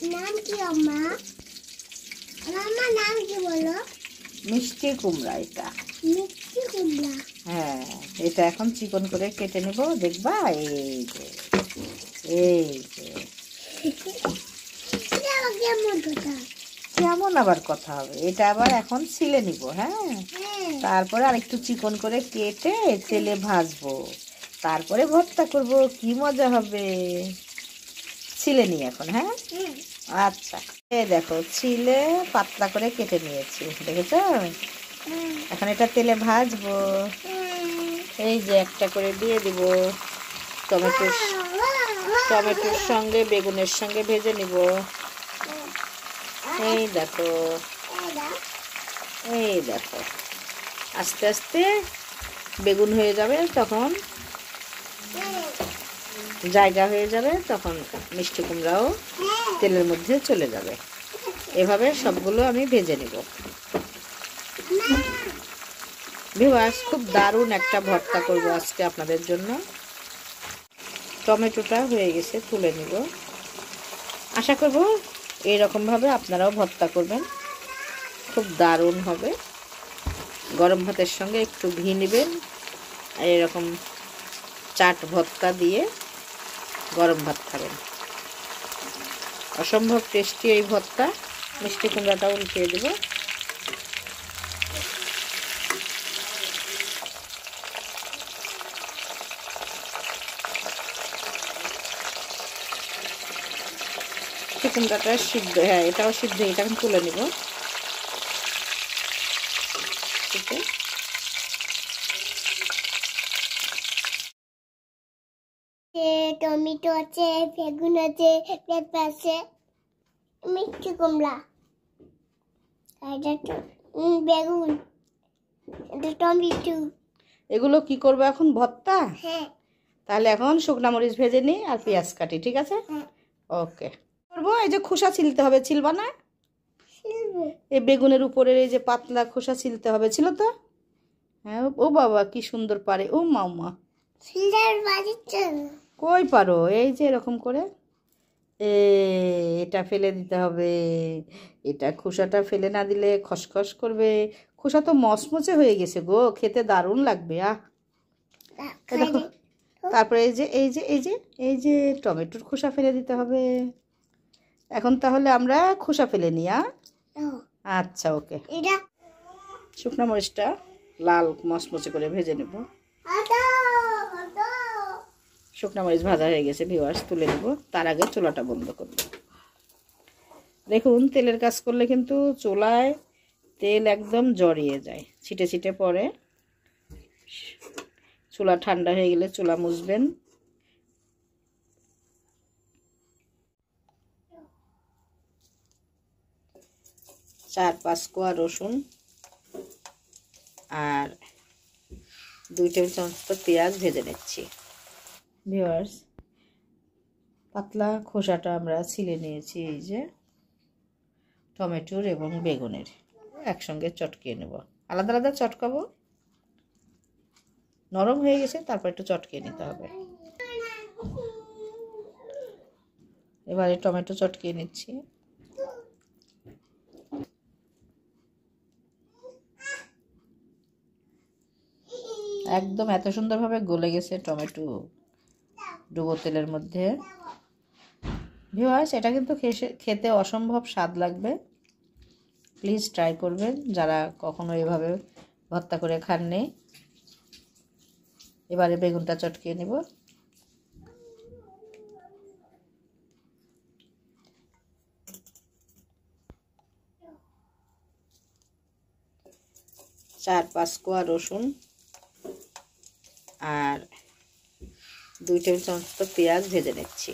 नाम की अम्मा अम्मा नाम की बोलो মিষ্টি কুমড়া এটা मिष्टी कुमड़ा হ্যাঁ এটা এখন চিকন করে কেটে নেব দেখবা এই যে কেমন আবার কথা হবে এটা আবার এখন ছিলে নিব হ্যাঁ তারপরে আরেকটু চিকন করে কেটে তেলে ভাজবো তারপরে ভর্তা করব কি মজা হবে ছিলে নি এখন হ্যাঁ আচ্ছা এই দেখো ছিলে পাতলা করে কেটে নিয়েছি দেখেছো এখন এটা তেলে ভাজবো এই যে একটা করে দিয়ে দিব টমেটোর সঙ্গে বেগুনের সঙ্গে ভেজে নিব এই দেখো আস্তে আস্তে বেগুন হয়ে যাবে তখন জায়গা হয়ে যাবে তখন মিষ্টি কুমড়াও তেলের মধ্যে চলে যাবে এভাবে সবগুলো আমি ভেজে নিব ভিউয়ার্স খুব দারুণ একটা ভর্তা করব আজকে আপনাদের জন্য টমেটোটা হয়ে গেছে তুলে নিব আশা করব এইরকম ভাবে আপনারাও ভর্তা করবেন খুব দারুণ হবে গরম ভাতের সঙ্গে একটু ঘি নেবেন আর এরকম চাট ভর্তা দিয়ে গরম ভাত খাবেন অসম্ভব টেস্টি এই ভর্তা মিষ্টি কুমড়াটা উল্টিয়ে দেব কুমড়াটা সিদ্ধ হ্যাঁ এটাও সিদ্ধ এটা এখন তুলে নেব টমেটো আছে বেগুন আছে পেঁপে আছে মিষ্টি কুমড়া বেগুন টমেটো এগুলো কি করবে এখন ভর্তা হ্যাঁ তাহলে এখন শুকনা মরিচ ভেজে নিই আর পেঁয়াজ কাটি ঠিক আছে ওকে করবো এই যে খোসা ছিলতে হবে ছিলবা না এই বেগুনের উপরের এই যে পাতলা খোসা ছিলতে হবে ছিল তো হ্যাঁ ও বাবা কি সুন্দর পারে ও মামা কই পারো এই যে এরকম করে এটা ফেলে দিতে হবে এটা খোসাটা ফেলে না দিলে খসখস করবে খোসা তো মচমচে হয়ে গেছে গো খেতে দারুণ লাগবে দেখো তারপরে এই যে টমেটোর খোসা ফেলে দিতে হবে এখন তাহলে আমরা খোসা ফেলে নিই আচ্ছা ওকে শুকনো মরিচটা লাল মচমচে করে ভেজে নেব শুকনো মরিচ ভাজা হয়ে গেছে ভিউয়ার্স তুলে নেব তার আগে চুলাটা বন্ধ করব দেখুন তেলের কাজ করলে কিন্তু চুলায় তেল একদম জড়িয়ে যায় ছিটে ছিটে পড়ে চুলা ঠান্ডা হয়ে গেলে চুলা মুছবেন চার পাঁচ কোয়া রসুন আর 2 টেবিল চামচ পেঁয়াজ ভেজে নিচ্ছি ভিউয়ার্স পাতলা খোসাটা আমরা ছিলে নিয়েছি এই যে টমেটোর এবং বেগুনের একসঙ্গে চটকিয়ে নেব আলাদা আলাদা চটকাবো নরম হয়ে গেছে তারপর একটু চটকিয়ে নিতে হবে এবারে টমেটো চটকিয়ে নিচ্ছি একদম এত সুন্দরভাবে গলে গেছে টমেটো ডুবো তেলের মধ্যে ভিউয়ার্স এটা কিন্তু খেতে অসম্ভব স্বাদ লাগবে প্লিজ ট্রাই করবেন যারা কখনো এভাবে ভর্তা করে খাননি এবারে বেগুনটা চটকিয়ে নেব। চার পাঁচ কোয়া রসুন আর 2 টেবিল চামচ পেঁয়াজ ভেজে নিচ্ছি।